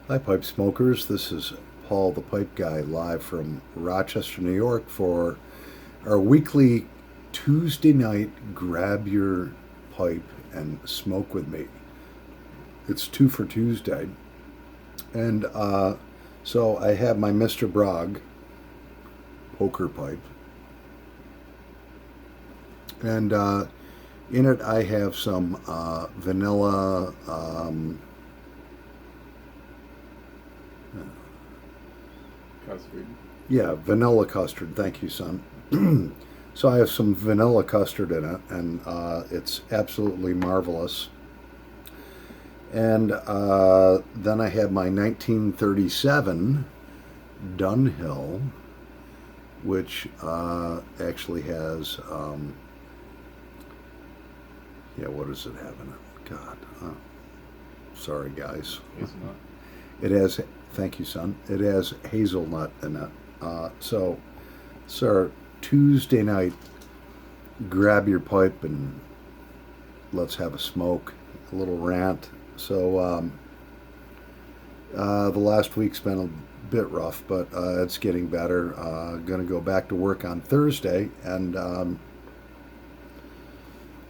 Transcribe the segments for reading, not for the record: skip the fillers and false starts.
Hi, pipe smokers. This is Paul the Pipe Guy live from Rochester, New York for our weekly Tuesday night grab your pipe and smoke with me. It's two for Tuesday. And so I have my Mr. Bragg poker pipe. And in it, I have some vanilla. Custard. Yeah, vanilla custard. Thank you, son. So I have some vanilla custard in it, and it's absolutely marvelous. And then I have my 1937 Dunhill, which actually has, yeah, what does it have in it? God, sorry, guys. Hazelnut. It has, thank you, son. It has hazelnut in it. So, sir, Tuesday night, grab your pipe and let's have a smoke, a little rant. So, the last week's been a bit rough, but it's getting better. Going to go back to work on Thursday, and I've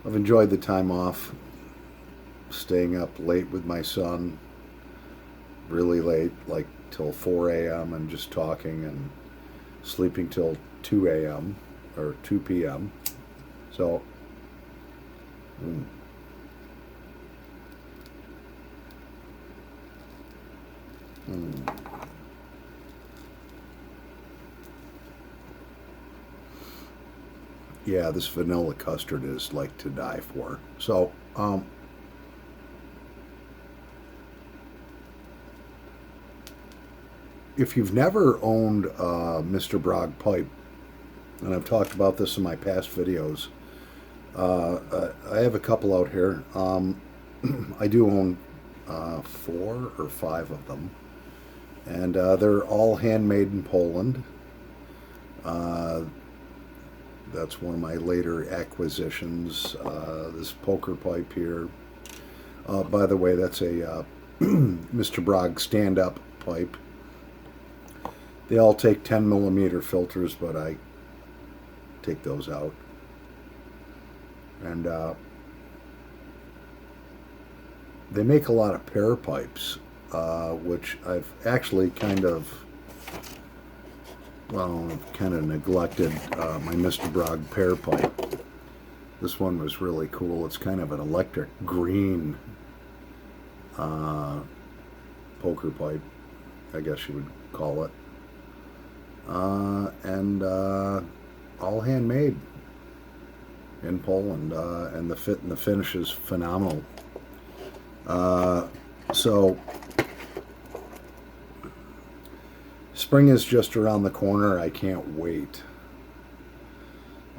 enjoyed the time off, staying up late with my son, really late, like till 4 a.m., and just talking and sleeping till 2 a.m. or 2 p.m. So, mm, mm. Yeah, this vanilla custard is like to die for. So, if you've never owned Mr. Bragg pipe, and I've talked about this in my past videos, I have a couple out here. I do own 4 or 5 of them, and they're all handmade in Poland. Uh, that's one of my later acquisitions. This poker pipe here. By the way, that's a Mr. Bragg stand-up pipe. They all take 10 millimeter filters, but I take those out. And they make a lot of pear pipes, which I've actually kind of neglected my Mr. Bragg pear pipe. This one was really cool. It's kind of an electric green uh, poker pipe, I guess you would call it. And all handmade in Poland, and the fit and the finish is phenomenal. So spring is just around the corner. I can't wait.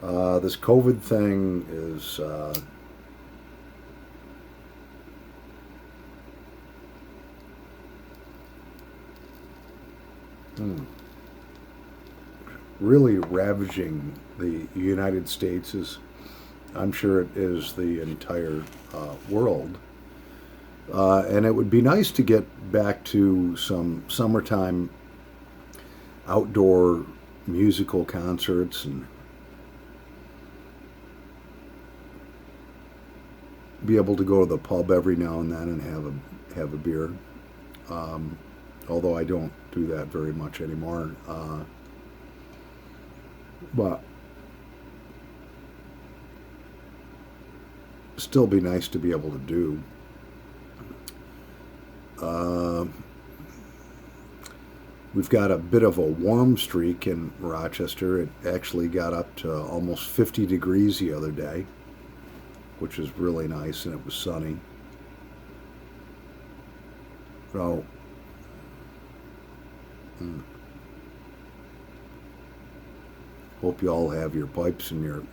This COVID thing is really ravaging the United States, as I'm sure it is the entire world. And it would be nice to get back to some summertime outdoor musical concerts and be able to go to the pub every now and then and have a beer. Um, Although I don't do that very much anymore. But still be nice to be able to do. Uh, we've got a bit of a warm streak in Rochester. It actually got up to almost 50 degrees the other day, which is really nice, and it was sunny. So, hope you all have your pipes and you're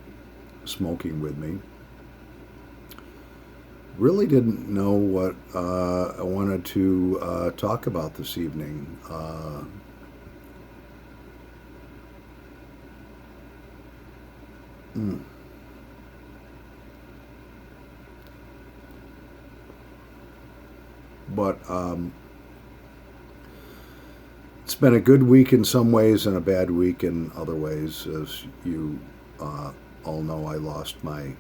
smoking with me. Really didn't know what I wanted to talk about this evening. Mm. But It's been a good week in some ways and a bad week in other ways. As you all know, I lost my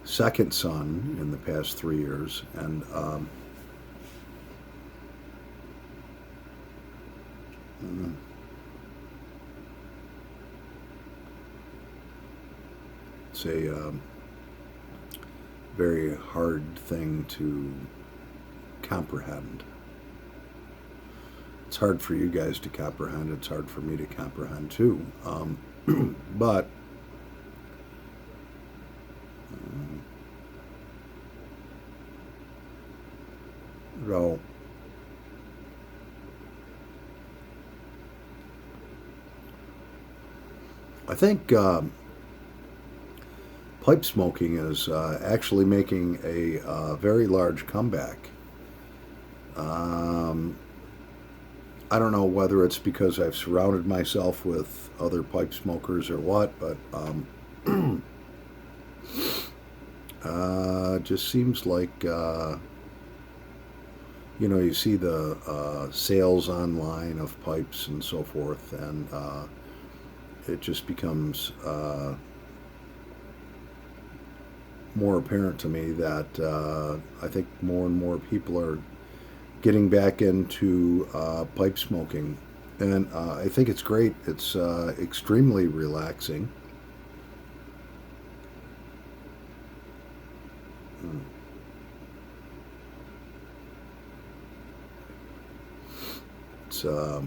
second son in the past 3 years, and it's a very hard thing to comprehend. It's hard for you guys to comprehend. It's hard for me to comprehend too. But well, I think pipe smoking is actually making a very large comeback. I don't know whether it's because I've surrounded myself with other pipe smokers or what, but it just seems like you see the sales online of pipes and so forth, and it just becomes more apparent to me that I think more and more people are getting back into pipe smoking, and I think it's great. It's extremely relaxing. It's I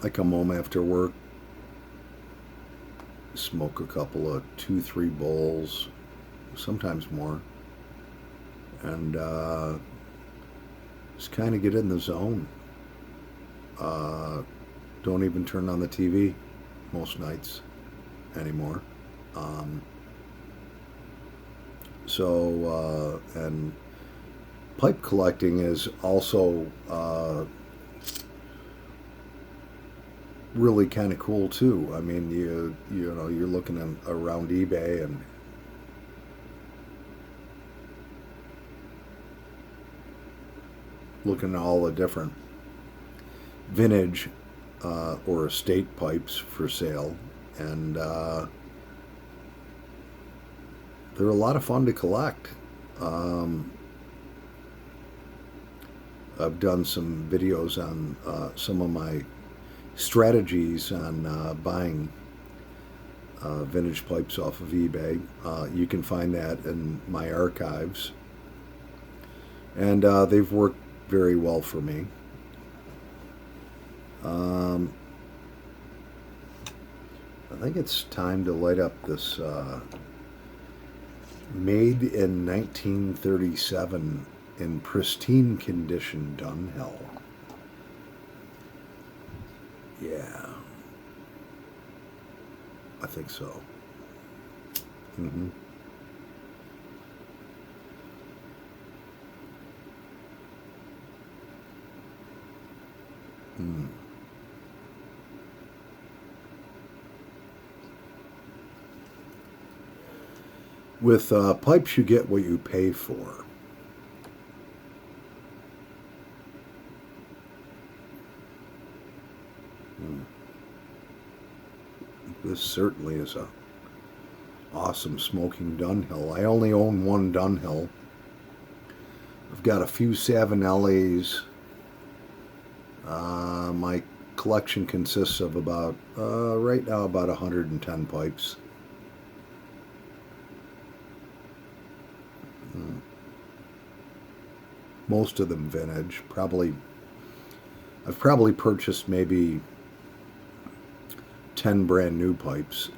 come home after work, smoke a couple of 2, 3 bowls, sometimes more, and just kind of get in the zone. Don't even turn on the TV most nights anymore. And pipe collecting is also really kind of cool too. I mean, you're looking around eBay and looking at all the different vintage or estate pipes for sale, and they're a lot of fun to collect. I've done some videos on some of my strategies on buying vintage pipes off of eBay. You can find that in my archives, and they've worked very well for me. I think it's time to light up this made in 1937 in pristine condition Dunhill. Yeah, I think so. Mm-hmm. Mm. With pipes, you get what you pay for. This certainly is a awesome smoking Dunhill. I only own one Dunhill. I've got a few Savinellis. My collection consists of about, right now, about 110 pipes. Most of them vintage. I've probably purchased maybe 10 brand new pipes.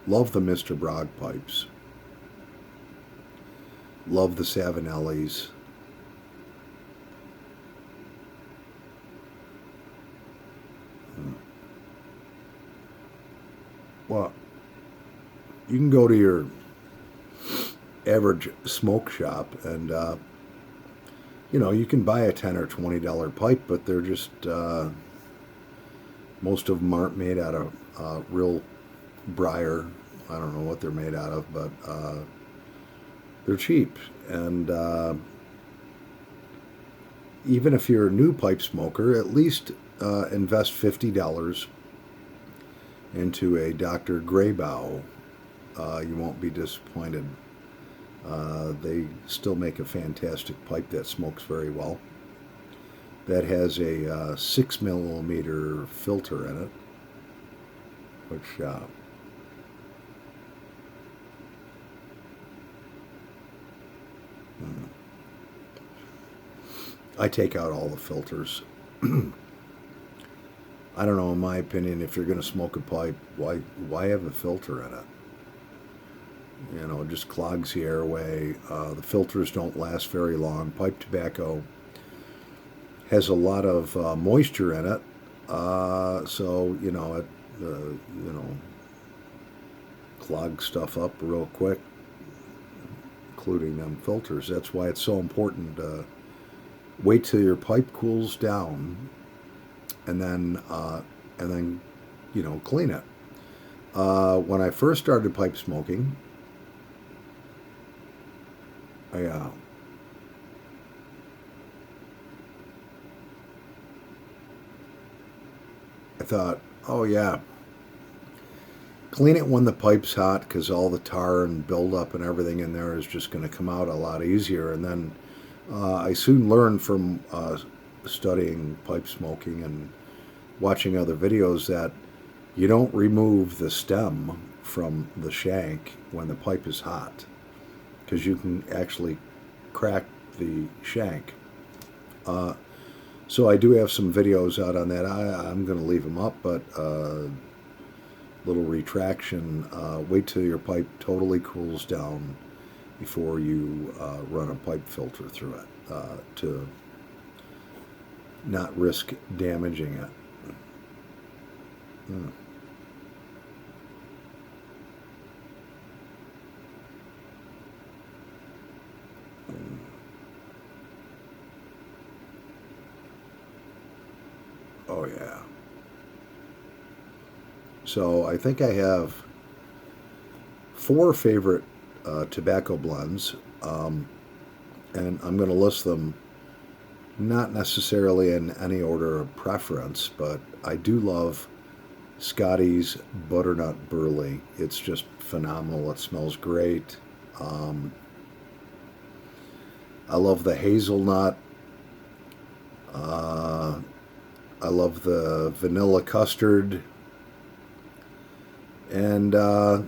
Love the Mr. Bragg pipes. Love the Savinellis. Well, you can go to your average smoke shop and you can buy a $10 or $20 pipe, but they're just most of them aren't made out of real briar. I don't know what they're made out of, but they're cheap. And even if you're a new pipe smoker, at least invest $50 into a Dr. Graybow. You won't be disappointed. They still make a fantastic pipe that smokes very well. That has a 6 millimeter filter in it, which I take out all the filters. I don't know, in my opinion, if you're going to smoke a pipe, why have a filter in it? You know, it just clogs the airway. The filters don't last very long. Pipe tobacco has a lot of moisture in it, so you know it, clogs stuff up real quick, including them filters. That's why it's so important to wait till your pipe cools down, and then clean it. When I first started pipe smoking, I thought, oh yeah, clean it when the pipe's hot, because all the tar and buildup and everything in there is just going to come out a lot easier. And then I soon learned from studying pipe smoking and watching other videos that you don't remove the stem from the shank when the pipe is hot, because you can actually crack the shank. So I do have some videos out on that. I'm going to leave them up, but little retraction. Wait till your pipe totally cools down before you run a pipe filter through it to not risk damaging it. Oh yeah. So I think I have 4 favorite tobacco blends, and I'm going to list them not necessarily in any order of preference, but I do love Scotty's Butternut Burley. It's just phenomenal. It smells great. I love the hazelnut. I love the vanilla custard, and I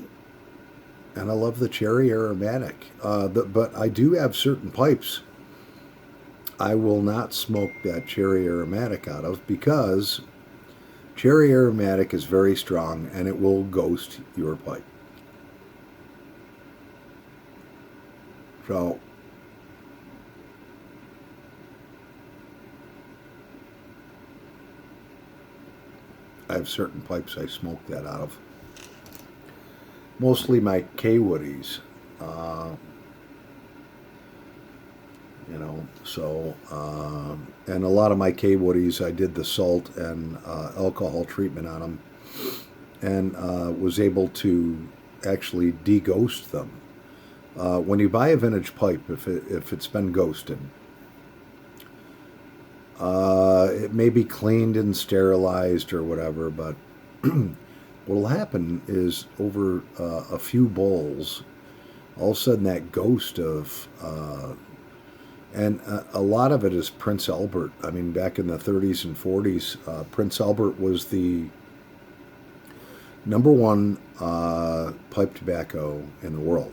love the cherry aromatic. But I do have certain pipes I will not smoke that cherry aromatic out of, because cherry aromatic is very strong and it will ghost your pipe. So I have certain pipes I smoke that out of. Mostly my K-Woodies. And a lot of my K-Woodies, I did the salt and alcohol treatment on them, and was able to actually de-ghost them. When you buy a vintage pipe, if it's been ghosted, it may be cleaned and sterilized or whatever, but what will happen is over a few bowls, all of a sudden that ghost of and a lot of it is Prince Albert. I mean, back in the 30s and 40s, Prince Albert was the #1 pipe tobacco in the world.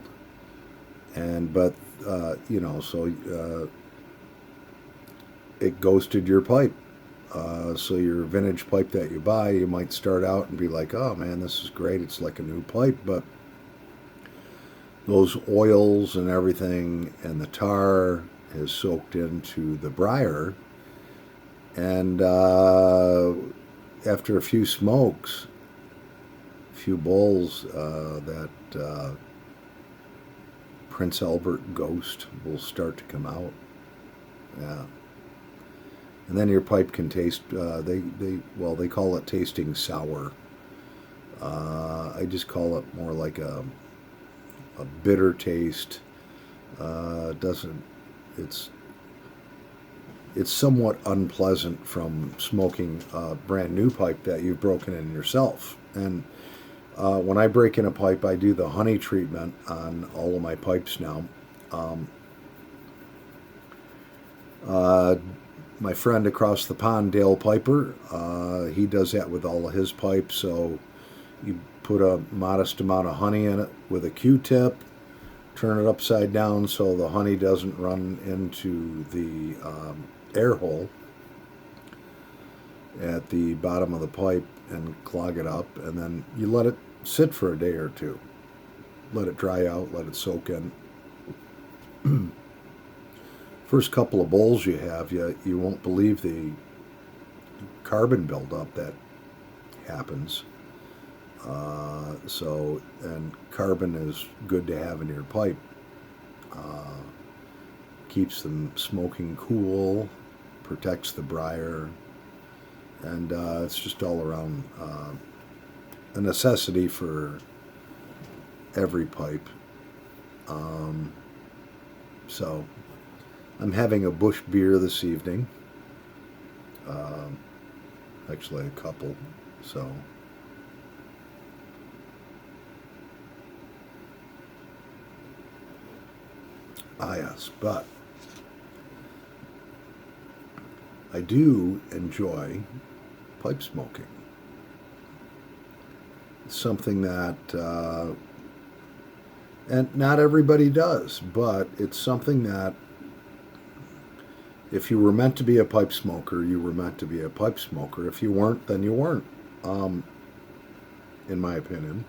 It ghosted your pipe. So your vintage pipe that you buy, you might start out and be like, oh man, this is great. It's like a new pipe, but those oils and everything and the tar is soaked into the briar, and after a few smokes, a few bowls, that Prince Albert ghost will start to come out. Yeah. And then your pipe can taste, they call it tasting sour. I just call it more like a bitter taste. Doesn't it's it's somewhat unpleasant from smoking a brand new pipe that you've broken in yourself. And when I break in a pipe, I do the honey treatment on all of my pipes now. Um, uh, my friend across the pond, Dale Piper, he does that with all of his pipes. So you put a modest amount of honey in it with a Q-tip, turn it upside down so the honey doesn't run into the air hole at the bottom of the pipe and clog it up, and then you let it sit for a day or two. Let it dry out, let it soak in. First couple of bowls you have, you won't believe the carbon buildup that happens. And carbon is good to have in your pipe. Keeps them smoking cool, protects the briar, and it's just all around a necessity for every pipe. So I'm having a Busch beer this evening. Actually, a couple. So. Yes, but I do enjoy pipe smoking. It's something that, and not everybody does, but it's something that if you were meant to be a pipe smoker, you were meant to be a pipe smoker. If you weren't, then you weren't, in my opinion.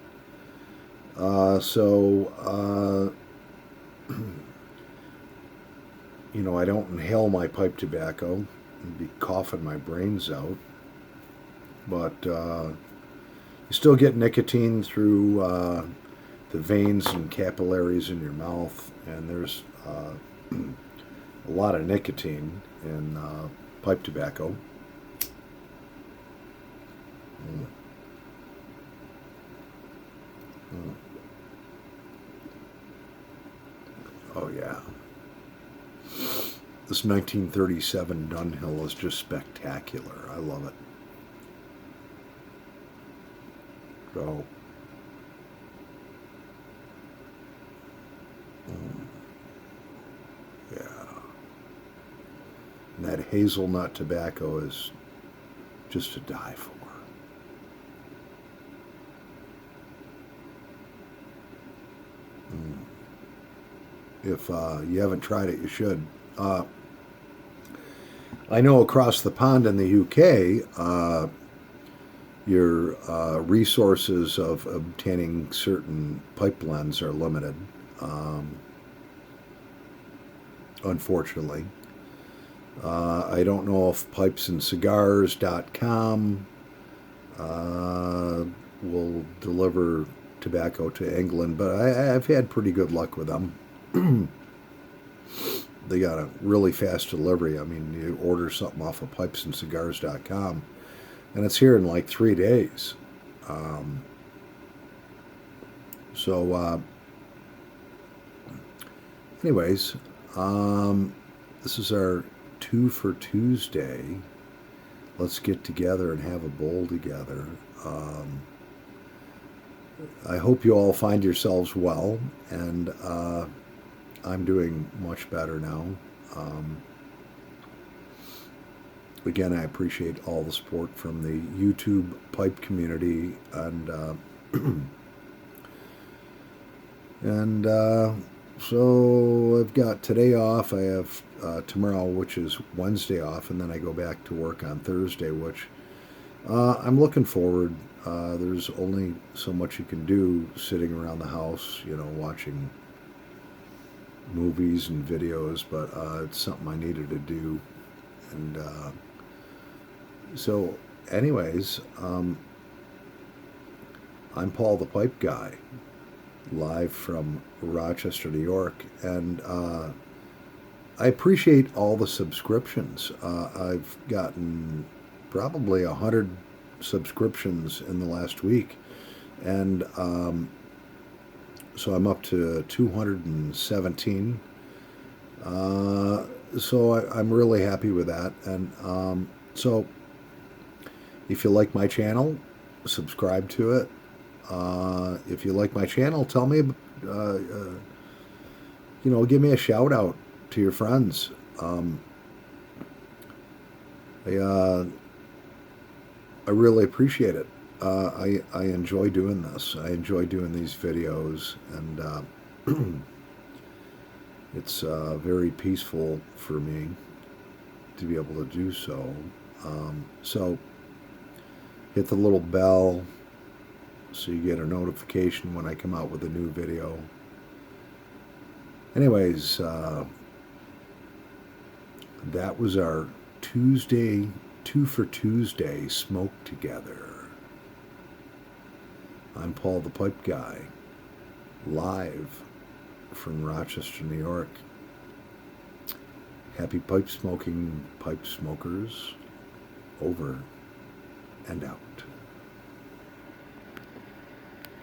I don't inhale my pipe tobacco and be coughing my brains out. But you still get nicotine through the veins and capillaries in your mouth, and there's a lot of nicotine in pipe tobacco. Mm. Mm. Oh, yeah. This 1937 Dunhill is just spectacular. I love it. So, yeah. And that hazelnut tobacco is just to die for. If you haven't tried it, you should. I know across the pond in the UK, your resources of obtaining certain pipe blends are limited, unfortunately. I don't know if pipesandscigars.com will deliver tobacco to England, but I've had pretty good luck with them. They got a really fast delivery. I mean, you order something off of pipesandscigars.com, and it's here in like 3 days. Anyways, this is our 2 for Tuesday. Let's get together and have a bowl together. I hope you all find yourselves well, and I'm doing much better now. Again, I appreciate all the support from the YouTube pipe community, and so I've got today off. I have tomorrow, which is Wednesday, off, and then I go back to work on Thursday, which I'm looking forward. There's only so much you can do sitting around the house, watching movies and videos, but it's something I needed to do. And so anyways, I'm Paul the Pipe Guy, live from Rochester, New York, and I appreciate all the subscriptions. I've gotten probably 100 subscriptions in the last week, And so I'm up to 217. So I'm really happy with that. And so if you like my channel, subscribe to it. If you like my channel, tell me, give me a shout out to your friends. I really appreciate it. I enjoy doing this. I enjoy doing these videos, and it's very peaceful for me to be able to do so. So hit the little bell so you get a notification when I come out with a new video. Anyways, that was our Tuesday, 2 for Tuesday, Smoke Together. I'm Paul the Pipe Guy, live from Rochester, New York. Happy pipe smoking, pipe smokers, over and out.